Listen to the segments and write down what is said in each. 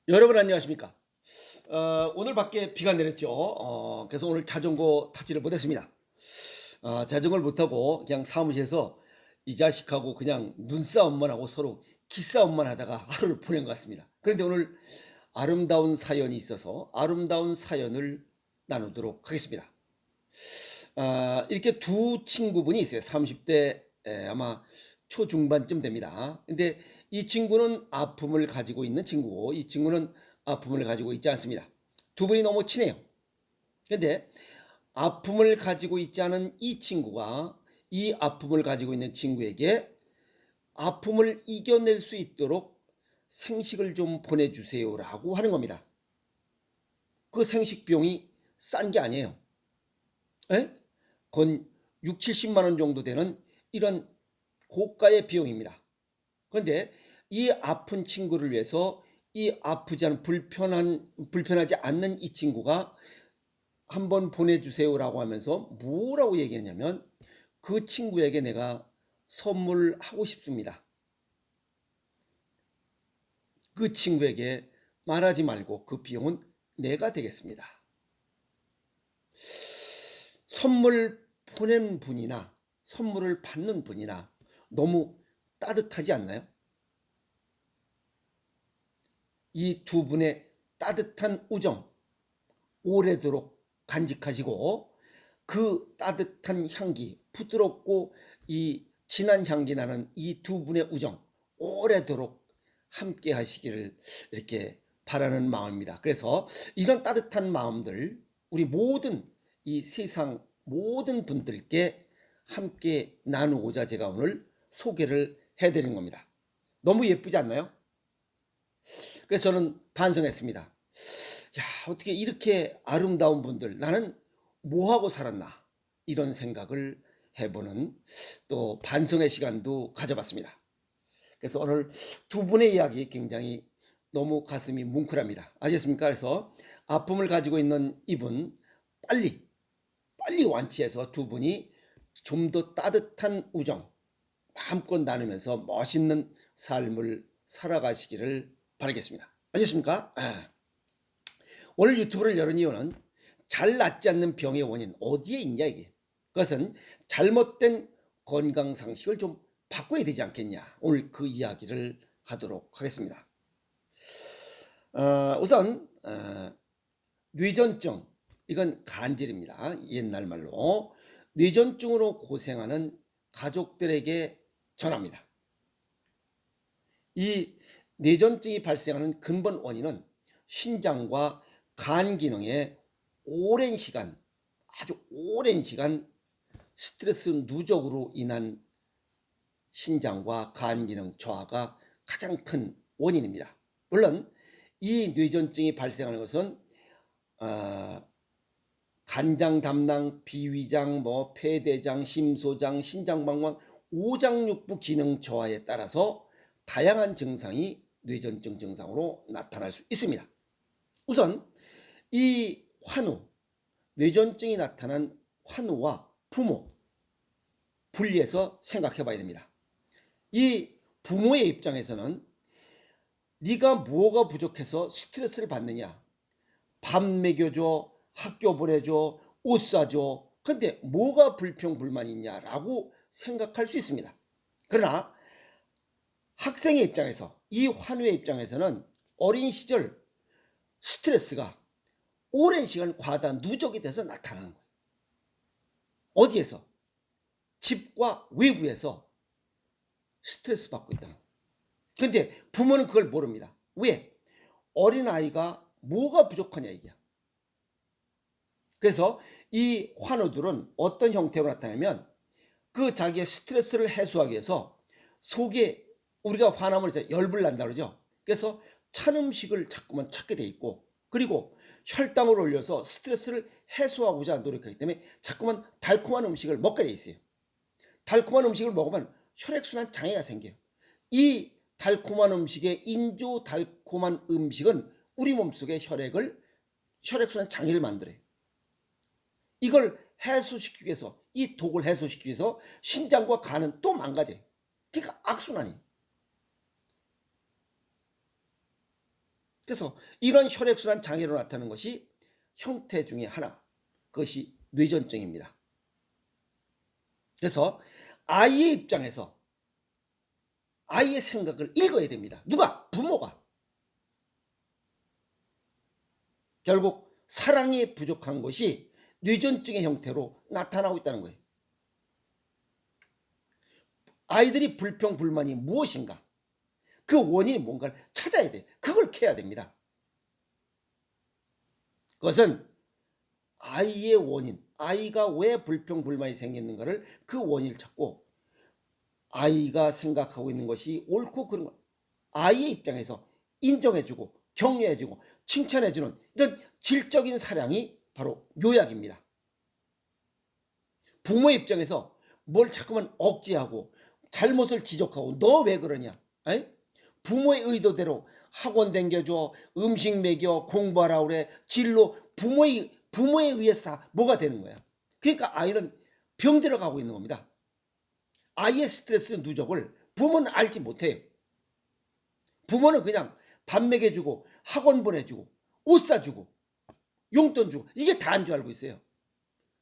여러분 안녕하십니까? 오늘 밖에 비가 내렸죠. 그래서 오늘 자전거 타지를 못했습니다. 자전거를 못하고 그냥 사무실에서 이 자식하고 그냥 눈싸움만 하고 서로 기싸움만 하다가 하루를 보낸 것 같습니다. 그런데 오늘 아름다운 사연이 있어서 아름다운 사연을 나누도록 하겠습니다. 이렇게 두 친구분이 있어요. 30대 아마 초중반쯤 됩니다. 근데 이 친구는 아픔을 가지고 있는 친구고 이 친구는 아픔을 가지고 있지 않습니다. 두 분이 너무 친해요. 근데 아픔을 가지고 있지 않은 이 친구가 이 아픔을 가지고 있는 친구에게 아픔을 이겨낼 수 있도록 생식을 좀 보내주세요라고 하는 겁니다. 그 생식 비용이 싼 게 아니에요. 에? 건 6, 70만 원 정도 되는 이런 고가의 비용입니다. 그런데 이 아픈 친구를 위해서 이 아프지 않은 불편하지 않는 이 친구가 한번 보내주세요라고 하면서 뭐라고 얘기했냐면 그 친구에게 내가 선물하고 싶습니다. 그 친구에게 말하지 말고 그 비용은 내가 되겠습니다. 선물 보낸 분이나 선물을 받는 분이나 너무 따뜻하지 않나요? 이 두 분의 따뜻한 우정 오래도록 간직하시고 그 따뜻한 향기, 부드럽고 이 진한 향기 나는 이 두 분의 우정 오래도록 함께 하시기를 이렇게 바라는 마음입니다. 그래서 이런 따뜻한 마음들 우리 모든 이 세상 모든 분들께 함께 나누고자 제가 오늘 소개를 해드린 겁니다. 너무 예쁘지 않나요? 그래서 저는 반성했습니다. 야, 어떻게 이렇게 아름다운 분들, 나는 뭐하고 살았나? 이런 생각을 해보는 또 반성의 시간도 가져봤습니다. 그래서 오늘 두 분의 이야기 굉장히 너무 가슴이 뭉클합니다. 아시겠습니까? 그래서 아픔을 가지고 있는 이분 빨리 완치해서 두 분이 좀 더 따뜻한 우정 마음껏 나누면서 멋있는 삶을 살아가시기를 바라겠습니다. 아셨습니까? 오늘 유튜브를 열은 이유는 잘 낫지 않는 병의 원인 어디에 있냐 이게. 그것은 잘못된 건강 상식을 좀 바꿔야 되지 않겠냐. 오늘 그 이야기를 하도록 하겠습니다. 우선 뇌전증 이건 간질입니다. 옛날 말로 뇌전증으로 고생하는 가족들에게 전합니다. 이 뇌전증이 발생하는 근본 원인은 신장과 간 기능에 오랜 시간, 아주 오랜 시간 스트레스 누적으로 인한 신장과 간 기능 저하가 가장 큰 원인입니다. 물론 이 뇌전증이 발생하는 것은 간장, 담낭, 비위장, 폐대장, 심소장, 신장방광, 오장육부 기능 저하에 따라서 다양한 증상이 뇌전증 증상으로 나타날 수 있습니다. 우선 이 환우, 뇌전증이 나타난 환우와 부모 분리해서 생각해 봐야 됩니다. 이 부모의 입장에서는 네가 뭐가 부족해서 스트레스를 받느냐, 밥 먹여줘, 학교 보내줘, 옷 사줘. 근데 뭐가 불평불만이 있냐라고 생각할 수 있습니다. 그러나 학생의 입장에서 이 환우의 입장에서는 어린 시절 스트레스가 오랜 시간 과다 누적이 돼서 나타나는 거예요. 어디에서? 집과 외부에서 스트레스 받고 있다는 거예요. 그런데 부모는 그걸 모릅니다. 왜? 어린아이가 뭐가 부족하냐 이게야. 그래서 이 환우들은 어떤 형태로 나타나면 그 자기의 스트레스를 해소하기 위해서 속에 우리가 화나면 열불 난다 그러죠. 그래서 찬 음식을 자꾸만 찾게 돼 있고 그리고 혈당을 올려서 스트레스를 해소하고자 노력하기 때문에 자꾸만 달콤한 음식을 먹게 돼 있어요. 달콤한 음식을 먹으면 혈액순환 장애가 생겨요. 이 달콤한 음식의 인조 달콤한 음식은 우리 몸속의 혈액순환 장애를 만들어요. 이걸 해소시키기 위해서 이 독을 해소시키기 위해서 신장과 간은 또 망가져요. 그러니까 악순환이. 그래서 이런 혈액순환 장애로 나타나는 것이 형태 중에 하나, 그것이 뇌전증입니다. 그래서 아이의 입장에서 아이의 생각을 읽어야 됩니다. 누가? 부모가. 결국 사랑이 부족한 것이 뇌전증의 형태로 나타나고 있다는 거예요. 아이들이 불평, 불만이 무엇인가? 그 원인이 뭔가를 찾아야 돼. 그걸 캐야 됩니다. 그것은 아이의 원인, 아이가 왜 불평, 불만이 생겼는가를 그 원인을 찾고 아이가 생각하고 있는 것이 옳고 그른 것, 아이의 입장에서 인정해주고 격려해주고 칭찬해주는 이런 질적인 사랑이 바로 묘약입니다. 부모의 입장에서 뭘 자꾸만 억지하고 잘못을 지적하고 너 왜 그러냐? 에이? 부모의 의도대로 학원 댕겨줘, 음식 먹여, 공부하라 그래, 진로, 부모에 의해서 다 뭐가 되는 거야. 그러니까 아이는 병들어 가고 있는 겁니다. 아이의 스트레스 누적을 부모는 알지 못해요. 부모는 그냥 밥 먹여주고 학원 보내주고 옷 사주고 용돈 주고 이게 다인 줄 알고 있어요.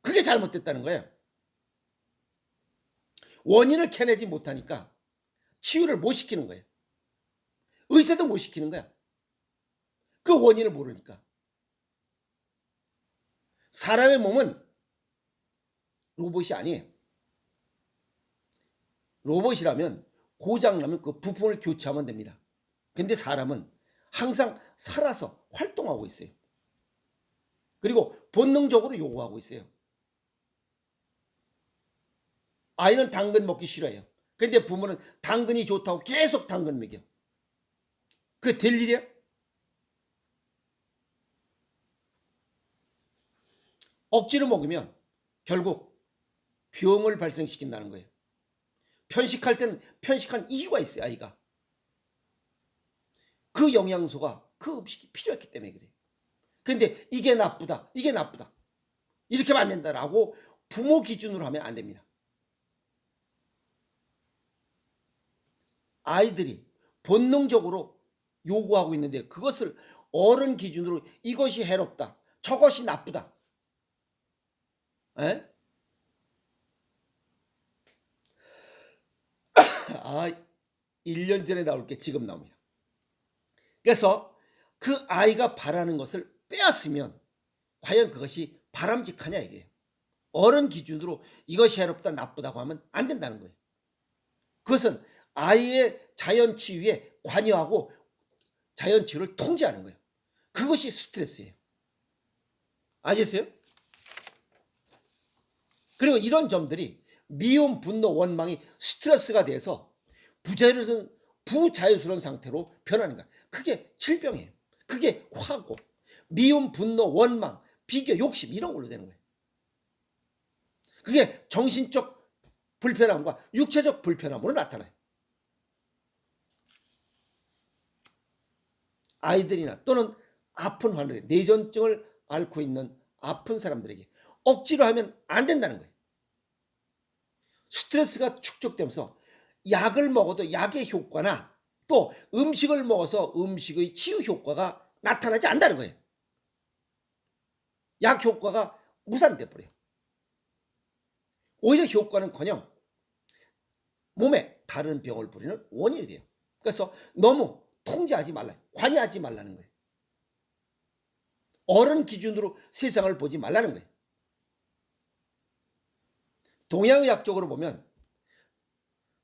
그게 잘못됐다는 거예요. 원인을 캐내지 못하니까 치유를 못 시키는 거예요. 의사도 못 시키는 거야. 그 원인을 모르니까. 사람의 몸은 로봇이 아니에요. 로봇이라면 고장나면 그 부품을 교체하면 됩니다. 근데 사람은 항상 살아서 활동하고 있어요. 그리고 본능적으로 요구하고 있어요. 아이는 당근 먹기 싫어해요. 근데 부모는 당근이 좋다고 계속 당근 먹여. 그게 될 일이야? 억지로 먹으면 결국 병을 발생시킨다는 거예요. 편식할 때는 편식한 이유가 있어요. 아이가. 그 영양소가 그 음식이 필요했기 때문에 그래요. 그런데 이게 나쁘다. 이게 나쁘다. 이렇게 하면 안 된다라고 부모 기준으로 하면 안 됩니다. 아이들이 본능적으로 요구하고 있는데 그것을 어른 기준으로 이것이 해롭다. 저것이 나쁘다. 에? 아, 1년 전에 나올 게 지금 나옵니다. 그래서 그 아이가 바라는 것을 빼앗으면 과연 그것이 바람직하냐 이게요. 어른 기준으로 이것이 해롭다 나쁘다고 하면 안 된다는 거예요. 그것은 아이의 자연치유에 관여하고 자연치유를 통제하는 거예요. 그것이 스트레스예요. 아셨어요? 그리고 이런 점들이 미움, 분노, 원망이 스트레스가 돼서 부자유스러운 상태로 변하는 거야. 그게 질병이에요. 그게 화고, 미움, 분노, 원망, 비교, 욕심 이런 걸로 되는 거예요. 그게 정신적 불편함과 육체적 불편함으로 나타나요. 아이들이나 또는 아픈 환우에 뇌전증을 앓고 있는 아픈 사람들에게 억지로 하면 안 된다는 거예요. 스트레스가 축적되면서 약을 먹어도 약의 효과나 또 음식을 먹어서 음식의 치유 효과가 나타나지 않는다는 거예요. 약 효과가 무산돼 버려요. 오히려 효과는커녕 몸에 다른 병을 부리는 원인이 돼요. 그래서 너무 통제하지 말라, 관여하지 말라는 거예요. 어른 기준으로 세상을 보지 말라는 거예요. 동양의학적으로 보면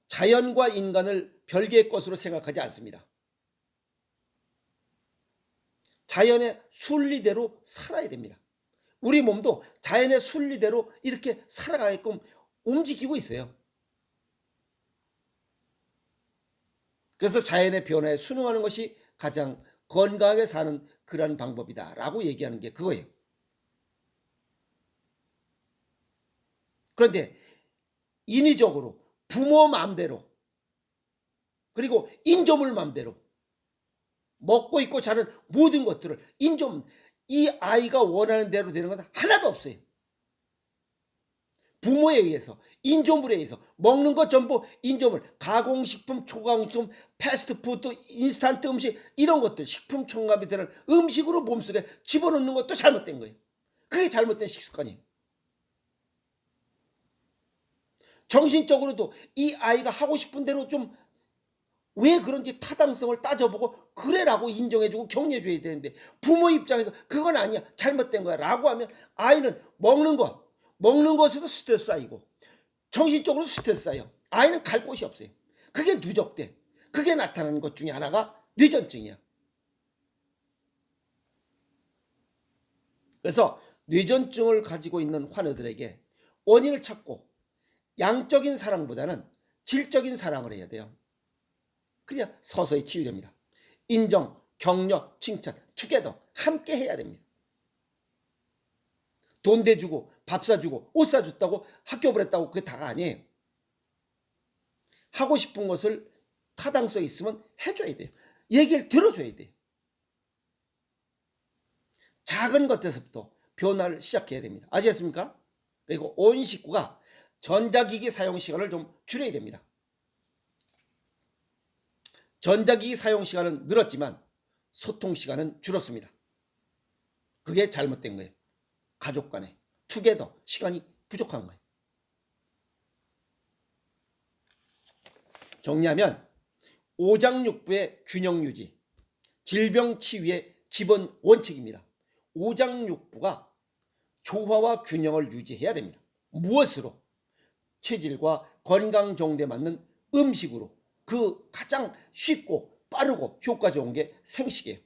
자연과 인간을 별개의 것으로 생각하지 않습니다. 자연의 순리대로 살아야 됩니다. 우리 몸도 자연의 순리대로 이렇게 살아가게끔 움직이고 있어요. 그래서 자연의 변화에 순응하는 것이 가장 건강하게 사는 그러한 방법이다라고 얘기하는 게 그거예요. 그런데 인위적으로 부모 마음대로 그리고 인조물 마음대로 먹고 있고 자는 모든 것들을 이 아이가 원하는 대로 되는 건 하나도 없어요. 부모에 의해서, 인조물에 의해서 먹는 것 전부 인조물, 가공식품, 초가공식품, 패스트푸드, 인스턴트 음식 이런 것들 식품 첨가물이 되는 음식으로 몸속에 집어넣는 것도 잘못된 거예요. 그게 잘못된 식습관이에요. 정신적으로도 이 아이가 하고 싶은 대로 좀 왜 그런지 타당성을 따져보고 그래라고 인정해주고 격려해줘야 되는데 부모 입장에서 그건 아니야, 잘못된 거야 라고 하면 아이는 먹는 것에도 스트레스 쌓이고 정신적으로 스트레스 쌓여 아이는 갈 곳이 없어요. 그게 누적돼. 그게 나타나는 것 중에 하나가 뇌전증이야. 그래서 뇌전증을 가지고 있는 환우들에게 원인을 찾고 양적인 사랑보다는 질적인 사랑을 해야 돼요. 그래야 서서히 치유됩니다. 인정, 격려, 칭찬, 투게더 함께 해야 됩니다. 돈 대주고 밥 사주고 옷 사줬다고 학교 보냈다고 그게 다가 아니에요. 하고 싶은 것을 타당성 있으면 해줘야 돼요. 얘기를 들어줘야 돼요. 작은 것에서부터 변화를 시작해야 됩니다. 아시겠습니까? 그리고 온 식구가 전자기기 사용 시간을 좀 줄여야 됩니다. 전자기기 사용 시간은 늘었지만 소통 시간은 줄었습니다. 그게 잘못된 거예요. 가족 간에 투게더 시간이 부족한 거예요. 정리하면 오장육부의 균형 유지, 질병 치유의 기본 원칙입니다. 오장육부가 조화와 균형을 유지해야 됩니다. 무엇으로? 체질과 건강 정도에 맞는 음식으로. 그 가장 쉽고 빠르고 효과 좋은 게 생식이에요.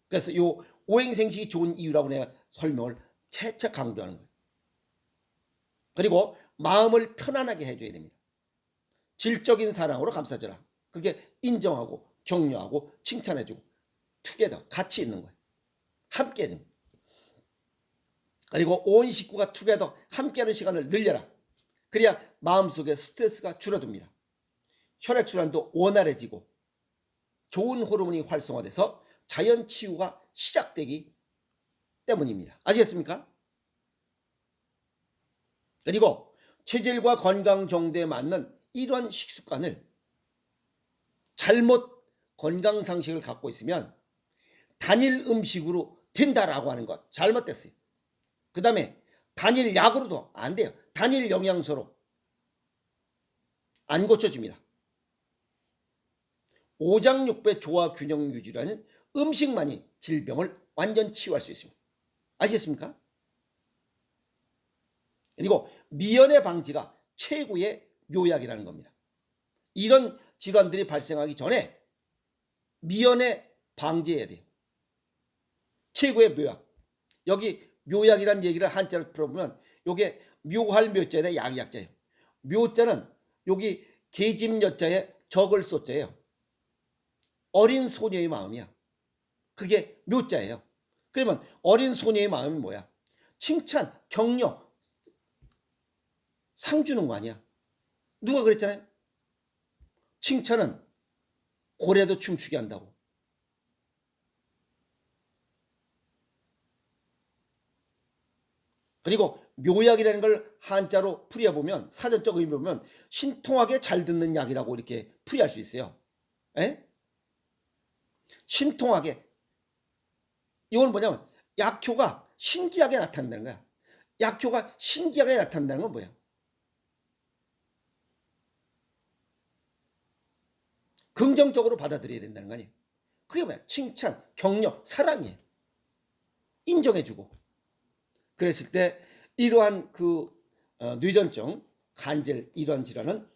그래서 이 오행생식이 좋은 이유라고 내가 설명을 재차 강조하는 거예요. 그리고 마음을 편안하게 해줘야 됩니다. 질적인 사랑으로 감싸줘라. 그게 인정하고 격려하고 칭찬해주고 투게더 같이 있는 거예요. 함께 해주는 거예요. 그리고 온 식구가 투게더 함께하는 시간을 늘려라. 그래야 마음속에 스트레스가 줄어듭니다. 혈액순환도 원활해지고 좋은 호르몬이 활성화돼서 자연 치유가 시작되기 때문입니다. 아시겠습니까? 그리고 체질과 건강 정도에 맞는 이런 식습관을 잘못 건강상식을 갖고 있으면 단일 음식으로 된다라고 하는 것 잘못됐어요. 그 다음에 단일 약으로도 안 돼요. 단일 영양소로 안 고쳐집니다. 오장육부의 조화 균형 유지라는 음식만이 질병을 완전 치유할 수 있습니다. 아시겠습니까? 그리고 미연의 방지가 최고의 묘약이라는 겁니다. 이런 질환들이 발생하기 전에 미연에 방지해야 돼요. 최고의 묘약. 여기 묘약이라는 얘기를 한자로 풀어보면 이게 묘할 묘자에 약이 약자예요. 묘자는 여기 계집 여자에 적을 소자예요. 어린 소녀의 마음이야. 그게 묘자예요. 그러면 어린 소녀의 마음은 뭐야? 칭찬, 격려, 상 주는 거 아니야. 누가 그랬잖아요. 칭찬은 고래도 춤추게 한다고. 그리고 묘약이라는 걸 한자로 풀이해보면 사전적 의미 보면 신통하게 잘 듣는 약이라고 이렇게 풀이할 수 있어요. 에? 신통하게. 이건 뭐냐면 약효가 신기하게 나타난다는 거야. 약효가 신기하게 나타난다는 건 뭐야? 긍정적으로 받아들여야 된다는 거 아니에요. 그게 뭐야? 칭찬, 격려, 사랑이에요. 인정해주고. 그랬을 때 이러한 그 뇌전증, 간질 이런 질환은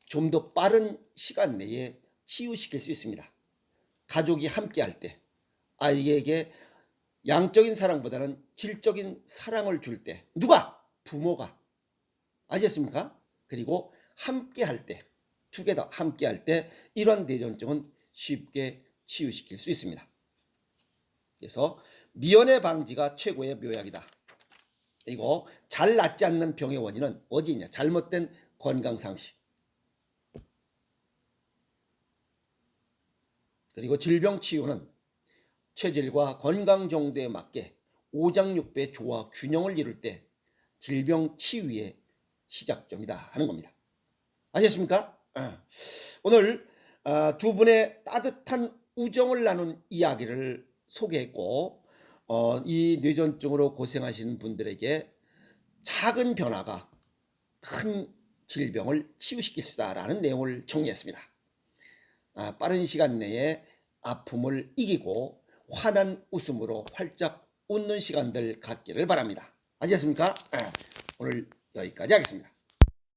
좀 더 빠른 시간 내에 치유시킬 수 있습니다. 가족이 함께 할 때 아이에게 양적인 사랑보다는 질적인 사랑을 줄 때 누가? 부모가. 아시겠습니까? 그리고 함께 할 때, 투게더 함께 할 때 이런 뇌전증은 쉽게 치유시킬 수 있습니다. 그래서 미연의 방지가 최고의 묘약이다. 이거 잘 낫지 않는 병의 원인은 어디 있냐? 잘못된 건강상식. 그리고 질병 치유는 체질과 건강 정도에 맞게 오장육부의 조화 균형을 이룰 때 질병 치유의 시작점이다 하는 겁니다. 아셨습니까? 오늘 두 분의 따뜻한 우정을 나눈 이야기를 소개했고, 이 뇌전증으로 고생하시는 분들에게 작은 변화가 큰 질병을 치유시킬 수 있다라는 내용을 정리했습니다. 빠른 시간 내에 아픔을 이기고 환한 웃음으로 활짝 웃는 시간들 갖기를 바랍니다. 아시겠습니까? 오늘 여기까지 하겠습니다.